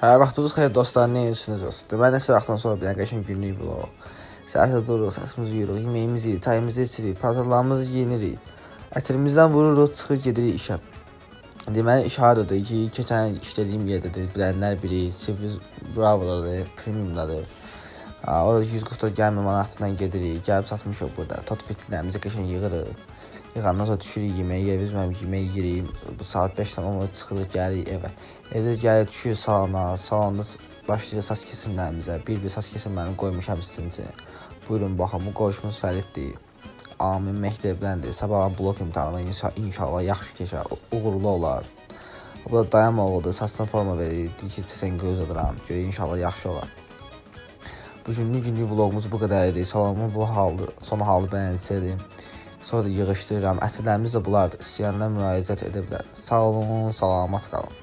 Hər vaxtınız xeyir dostlar, nə edirsiniz olsun? Deməli, neçə vaxtdan sonra bir qəşəng günlük vlog. Səhərdə dururuq, səsimizi yuyuruq, yeməyimizi yeyirik, çayımızı içirik, paltarlarımızı geyinirik. Ətirimizdən vururuq, çıxır gedirik işə. Deməli, iş haradadır ki, keçən işlədiyim yerdədir, bilənlər bilir, Sivriz Bravo'dadır, Premium'dadır. Orada 144 gəlmə manatından gedirik, gəlib satmışıq burada. Tot fitlərimizi qəşəng yığırıq. Yığandan sonra düşürük yeməyi, yeviz mən yeməyi yeyirik. Bu saat 5-dən ona çıxırıq, gəlirik evə. Evdə gəlib düşürük salona, salonda başlayırıq saç kesimlərimizə. Bir saç kesimlərini qoymuşam sizin üçün. Buyurun baxın, bu qoşumuz Fəriddir. Amin məktəbləndir. Sabah blok imtahanı inşallah yaxşı keçər, uğurlu olar. Bu da dayanma oğludur, saçdan forma verir. Deyir ki, sən göz adıram, görək inşallah yaxşı olar. Bu günlük vlogumuz bu qədər idi. Salonumun son halı bəyənsədim. Sonra da yığışdırıram. Ətirlərimiz də bulardır. İstəyənlər müraciət edə bilər. Sağ olun, salamat qalın.